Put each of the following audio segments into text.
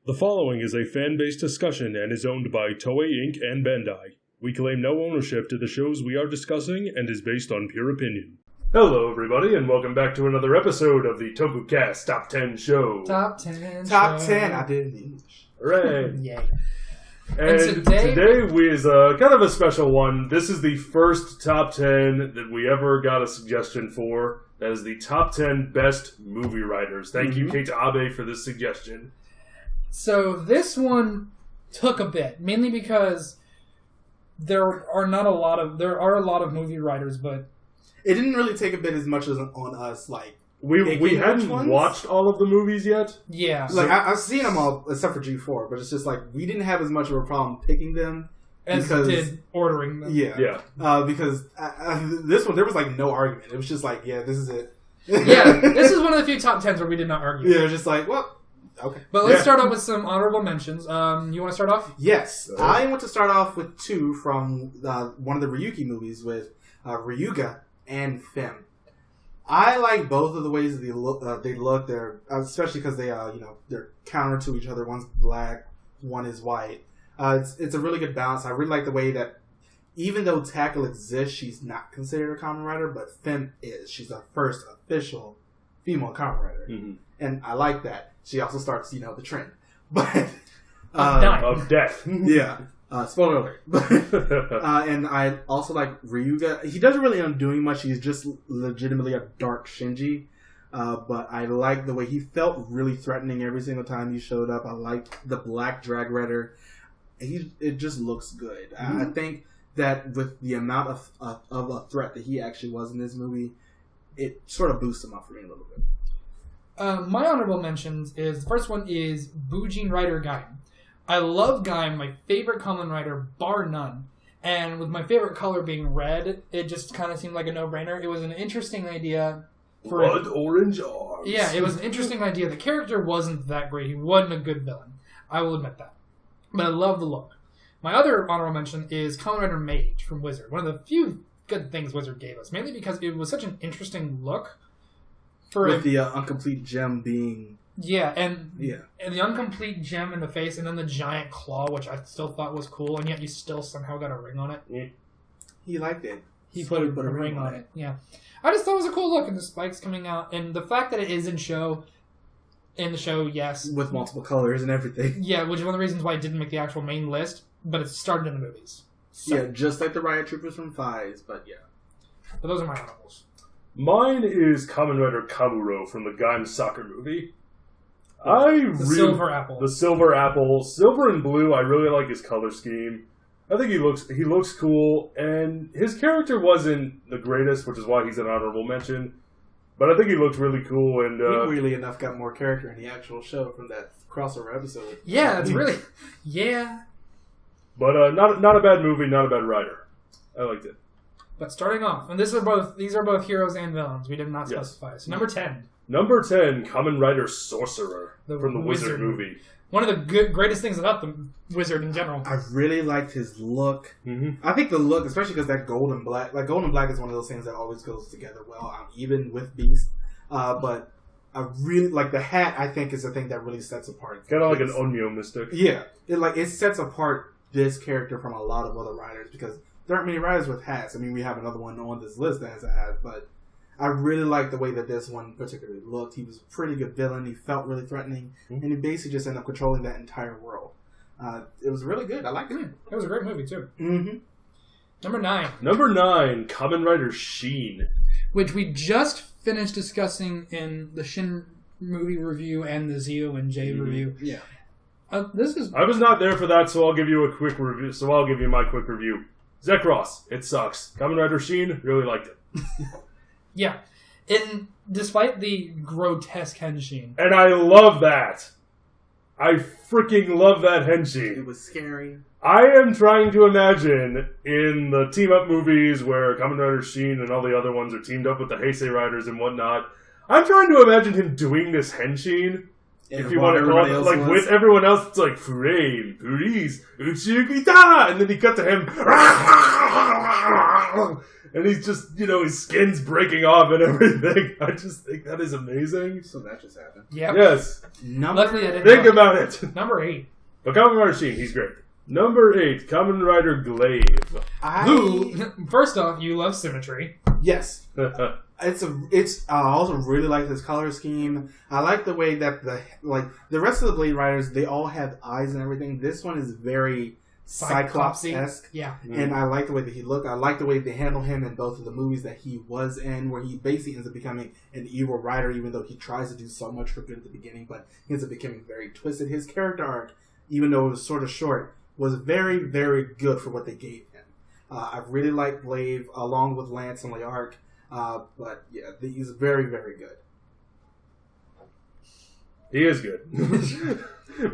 The following is a fan-based discussion and is owned by Toei Inc. and Bandai. We claim no ownership to the shows we are discussing and is based on pure opinion. Hello, everybody, and welcome back to another episode of the Tokucast Top 10 Show. Top 10. Top 10. I did it in English. Hooray. Yay. And today is kind of a special one. This is the first Top 10 that we ever got a suggestion for. That is the Top 10 Best Movie Writers. Thank you, Keita Abe, for this suggestion. So this one took a bit, mainly because there are a lot of movie writers, but it didn't really take a bit as much as on us. Like we hadn't watched all of the movies yet. Yeah, like I've seen them all except for G4, but it's just like we didn't have as much of a problem picking them as did ordering them. Yeah. Because this one there was like no argument. It was just like, yeah, this is it. Yeah, this is one of the few top 10s where we did not argue. Yeah, it was just like, well. Okay. But let's start off with some honorable mentions. You want to start off? Yes. I want to start off with two from one of the Ryuki movies with Ryuga and Fem. I like both of the ways they look. They're especially because they're counter to each other. One's black, one is white. It's a really good balance. I really like the way that even though Tackle exists, she's not considered a Kamen Rider, but Fem is. She's our first official female Kamen Rider, and I like that. She also starts, the trend. But of death. Yeah. Spoiler alert. And I also like Ryuga. He doesn't really end up doing much. He's just legitimately a dark Shinji. But I like the way he felt really threatening every single time he showed up. I liked the black drag rider. It just looks good. I think that with the amount of a threat that he actually was in this movie, it sort of boosts him up for me a little bit. My honorable mentions is, the first one is Bujin Rider Gaim. I love Gaim, my favorite Kamen Rider, bar none. And with my favorite color being red, it just kind of seemed like a no-brainer. It was an interesting idea. Blood orange arms. Yeah, it was an interesting idea. The character wasn't that great. He wasn't a good villain. I will admit that. But I love the look. My other honorable mention is Kamen Rider Mage from Wizard. One of the few good things Wizard gave us. Mainly because it was such an interesting look. With the incomplete gem being... Yeah, and the incomplete gem in the face, and then the giant claw, which I still thought was cool, and yet you still somehow got a ring on it. Yeah. He liked it. He put a ring on it. Yeah. I just thought it was a cool look, and the spikes coming out, and the fact that it is in the show, yes. With multiple colors and everything. Yeah, which is one of the reasons why it didn't make the actual main list, but it started in the movies. So. Yeah, just like the Riot Troopers from Fives, but yeah. But those are my honorables. Mine is Kamen Rider Kamuro from the Gaim soccer movie. Silver Apple. The Silver Apple. Silver and blue, I really like his color scheme. I think he looks cool, and his character wasn't the greatest, which is why he's an honorable mention. But I think he looked really cool, and he weirdly enough got more character in the actual show from that crossover episode. Yeah, it's really... Yeah. But not a bad movie, not a bad writer. I liked it. But starting off, and these are both heroes and villains. We did not specify. So number 10. Number 10, Kamen Rider Sorcerer from the Wizard movie. One of the greatest things about the Wizard in general. I really liked his look. Mm-hmm. I think the look, especially because that gold and black, like gold and black is one of those things that always goes together well, even with Beast. But I really like the hat. I think is the thing that really sets apart. Kind of like an Onmyo mystic. Yeah, it sets apart this character from a lot of other writers because there aren't many writers with hats. I mean, we have another one on this list that has a hat, but I really like the way that this one particularly looked. He was a pretty good villain. He felt really threatening, and he basically just ended up controlling that entire world. It was really good. I liked it. It was a great movie, too. Mm-hmm. Number 9. Number 9, Kamen Rider Sheen. Which we just finished discussing in the Shin movie review and the Zio and J review. Yeah. I was not there for that, so I'll give you a quick review. So I'll give you my quick review. Zekros, it sucks. Kamen Rider Sheen, really liked it. Yeah. And despite the grotesque henshin. And I love that. I freaking love that henshin. It was scary. I am trying to imagine in the team-up movies where Kamen Rider Sheen and all the other ones are teamed up with the Heisei Riders and whatnot. I'm trying to imagine him doing this henshin. if you want to call it, like, with everyone else, it's like, frame, please, Uchigita! And then he cut to him, and he's just, his skin's breaking off and everything. I just think that is amazing. So that just happened. Yeah. Yes. Luckily, I didn't think about it. Number 8. But Kamen Rider Sheen, he's great. Number 8, Kamen Rider Glaive. Who, first off, you love symmetry. Yes. I also really like this color scheme. I like the way that the rest of the Blade Riders, they all have eyes and everything. This one is very Cyclops-esque. Yeah. And I like the way that he looked. I like the way they handle him in both of the movies that he was in, where he basically ends up becoming an evil rider, even though he tries to do so much for good at the beginning, but he ends up becoming very twisted. His character arc, even though it was sort of short, was very, very good for what they gave him. I really like Glaive, along with Lance and Leark. But yeah, he's very, very good. He is good.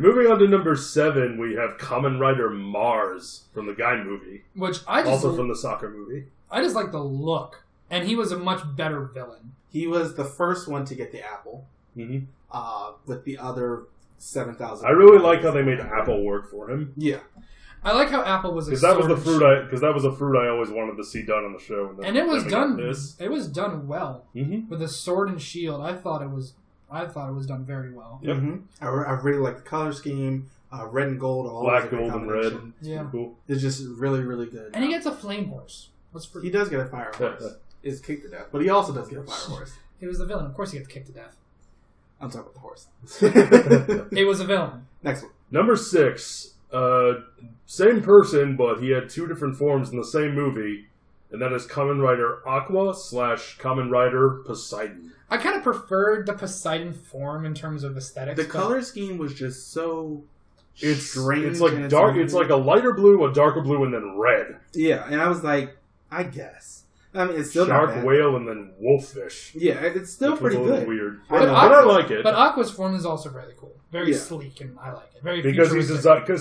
Moving on to number 7, we have Kamen Rider Mars from the Guy movie. Which also from the soccer movie. I just like the look. And he was a much better villain. He was the first one to get the apple. Mm-hmm. With the other 7,000. I really like how they made Apple work for him. Yeah. I like how Apple was because that was the fruit I always wanted to see done on the show, and it was done. It was done well with a sword and shield. I thought it was done very well. Yep. Mm-hmm. I really like the color scheme, red and gold, all black, gold, and red. Yeah, cool. It's just really, really good. And he gets a flame horse. He does get a fire horse. Is kicked to death, but he also does get a fire horse. He was the villain. Of course, he gets kicked to death. I'm talking about the horse. It was a villain. Next one. Number 6. Same person, but he had 2 different forms in the same movie, and that is Kamen Rider Aqua / Kamen Rider Poseidon. I kind of preferred the Poseidon form in terms of aesthetics. The color scheme was just so strange. It's like dark. It's like a lighter blue, a darker blue, and then red. Yeah, and I was like, I guess. I mean, it's still shark, not bad. Whale, and then wolffish. Yeah, it's still pretty a little good. Weird, but I like it. But Aqua's form is also really cool, very sleek, and I like it. Very because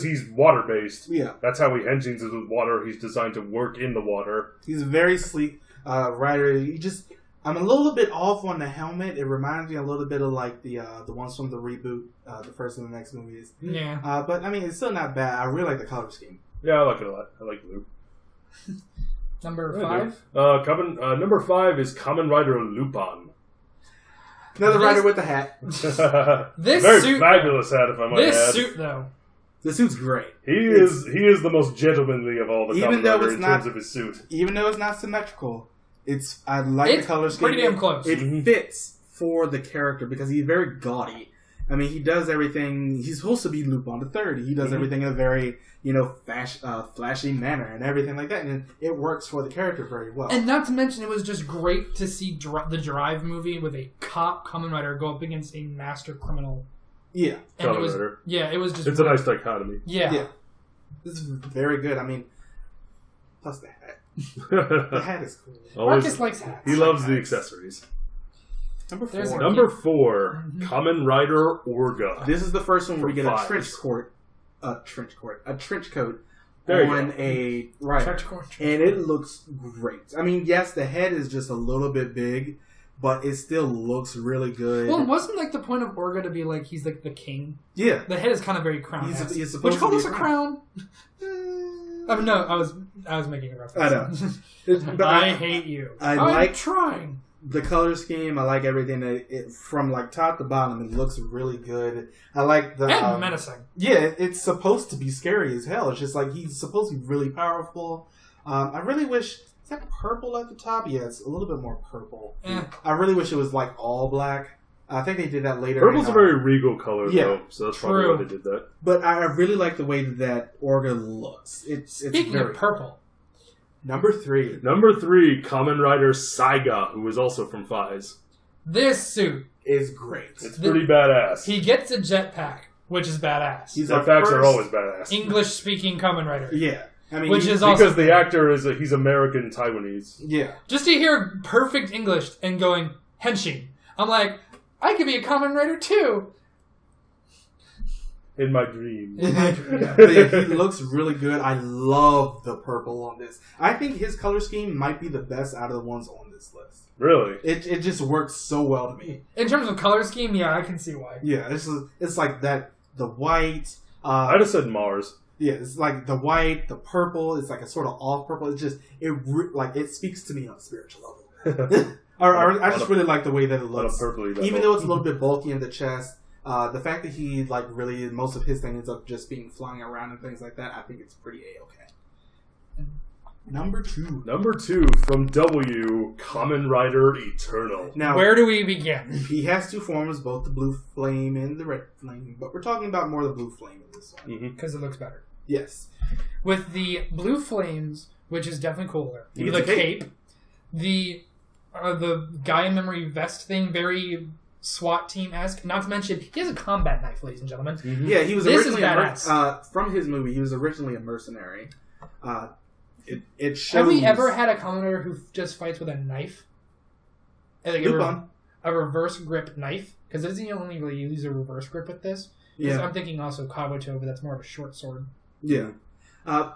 he's water based. Yeah, that's how he henshins is with water. He's designed to work in the water. He's a very sleek rider. I'm a little bit off on the helmet. It reminds me a little bit of like the ones from the reboot, the first and the next movies. Yeah, but I mean, it's still not bad. I really like the color scheme. Yeah, I like it a lot. I like blue. Number 5? Number 5 is Kamen Rider Lupin. Another rider with the hat. This very suit, fabulous hat, if I might add. This suit, though. The suit's great. He is the most gentlemanly of all the Kamen Rider in terms of his suit. Even though it's not symmetrical, I like the color scheme. Pretty damn close. It fits for the character because he's very gaudy. I mean, he does everything. He's supposed to be Lupin the Third. He does everything in a very, flashy manner and everything like that, and it works for the character very well. And not to mention, it was just great to see the Drive movie with a cop Kamen Rider go up against a master criminal. Yeah, and it was just. It's a nice dichotomy. Yeah. This is very good. I mean, plus the hat. The hat is cool. Marcus likes hats. He loves the accessories. Number 4. Number 4, Kamen Rider Orga. This is the first one where we get a trench coat on a rider, and it looks great. I mean, yes, the head is just a little bit big, but it still looks really good. Well, wasn't like the point of Orga to be like he's like the king? Yeah, the head is kind of very crown. He's supposed Would you call to be this a crown? I mean, no, I was making a reference. I know. I hate you. I'm trying. The color scheme, I like everything that from like top to bottom. It looks really good. I like the and menacing. Yeah, it's supposed to be scary as hell. It's just like he's supposed to be really powerful. I really wish is that purple at the top. Yeah, it's a little bit more purple. I really wish it was like all black. I think they did that later. Purple's a very regal color, though, so that's probably why they did that. But I really like the way that Orga looks. Speaking of purple. Number 3, Kamen Rider Saiga, who is also from Fies. This suit is great. It's pretty badass. He gets a jetpack, which is badass. Jetpacks are always badass. English-speaking Kamen Rider. Yeah. I mean, which is also because the actor he's American Taiwanese. Yeah. Just to hear perfect English and going henshin, I'm like, I could be a Kamen Rider too. In my dreams. Yeah, he looks really good. I love the purple on this. I think his color scheme might be the best out of the ones on this list. Really? It just works so well to me. In terms of color scheme, yeah, I can see why. Yeah, it's like that. The white. I'd have said Mars. Yeah, it's like the white, the purple. It's like a sort of off purple. It's just it speaks to me on a spiritual level. I just really like the way that it looks. Even though it's a little bit bulky in the chest, the fact that he like really most of his thing ends up just being flying around and things like that, I think it's pretty A-okay. Number 2 from W, Kamen Rider Eternal. Now, where do we begin? He has two forms, both the blue flame and the red flame, but we're talking about more the blue flame in this one because it looks better. Yes, with the blue flames, which is definitely cooler. The cape, the Gaia memory vest thing, very SWAT team-esque. Not to mention, he has a combat knife, ladies and gentlemen. Mm-hmm. Yeah, he was originally from his movie. He was originally a mercenary. It shows. Have we ever had a Kamen Rider who just fights with a knife? Like a reverse grip knife? Because doesn't he only really use a reverse grip with this? Yeah. I'm thinking also Kabuto, but that's more of a short sword. Yeah.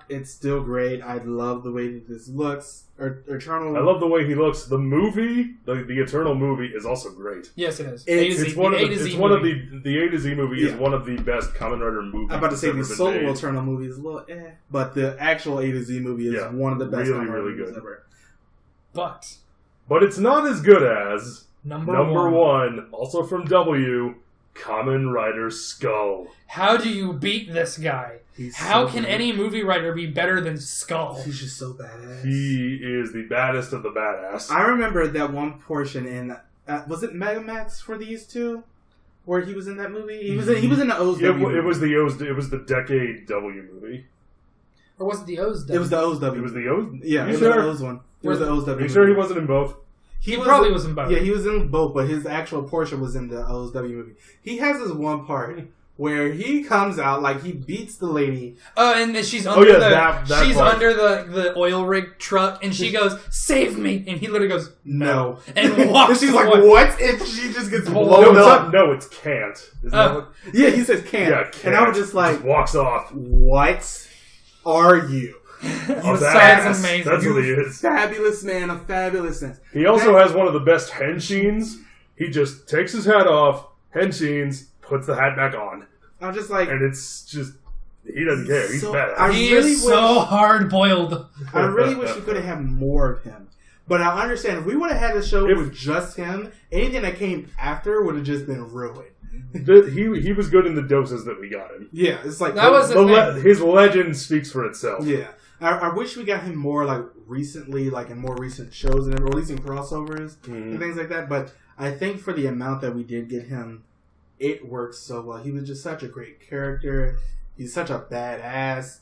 It's still great. I love the way that this looks. Eternal. I love the way he looks. The movie, the Eternal movie, is also great. Yes, it is. It's one of the A to Z movie is one of the best Kamen Rider movies. I'm about to say the solo Eternal movie is a little but the actual A to Z movie is one of the best Kamen Rider movies ever. But it's not as good as number one, also from W, Kamen Rider Skull. How do you beat this guy? How can any movie writer be better than Skull? He's just so badass. He is the baddest of the badass. I remember that one portion in was it Megamax for these two, where he was in that movie. He was in the O's. It was the Decade W movie. Or was it the O's W? It was the O's W. It was the O's. Yeah, it was the O's one. It was the O's W. Are you sure he wasn't in both? He probably was in both. Yeah, he was in both, but his actual portion was in the O's W movie. He has this one part where he comes out, like, he beats the lady. And she's under under the oil rig truck, and she goes, "Save me!" And he literally goes, "No," and walks. And she's like, "What?" And she just gets blown up. No, it's can't. Yeah, he says can't. Yeah, can't. And I was just like, just walks off. What are you? That's amazing. That's what he is. Fabulous man of fabulousness. He also has one of the best henshins. He just takes his hat off, henshins, puts the hat back on. I'm just like... And it's just... He doesn't care. He's badass. He is so hard-boiled. I really wish we could have had more of him. But I understand, if we would have had a show with just him, anything that came after would have just been ruined. He was good in the doses that we got him. Yeah, it's like... his legend speaks for itself. Yeah. I wish we got him more, like, recently, like, in more recent shows and releasing crossovers and things like that. But I think for the amount that we did get him, it works so well. He was just such a great character. He's such a badass.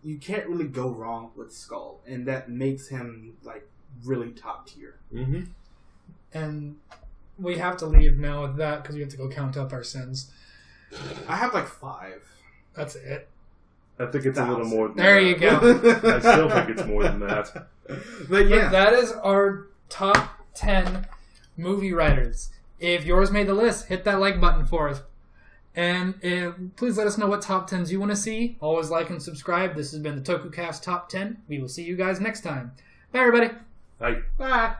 You can't really go wrong with Skull. And that makes him, like, really top tier. Mm-hmm. And we have to leave now with that because we have to go count up our sins. I have, like, 5. That's it. I think it's a little more than there that. You go. I still think it's more than that. But yeah. But that is our top 10 movie writers. If yours made the list, hit that like button for us. And please let us know what top 10s you want to see. Always like and subscribe. This has been the Tokucast Top 10. We will see you guys next time. Bye, everybody. Bye. Bye.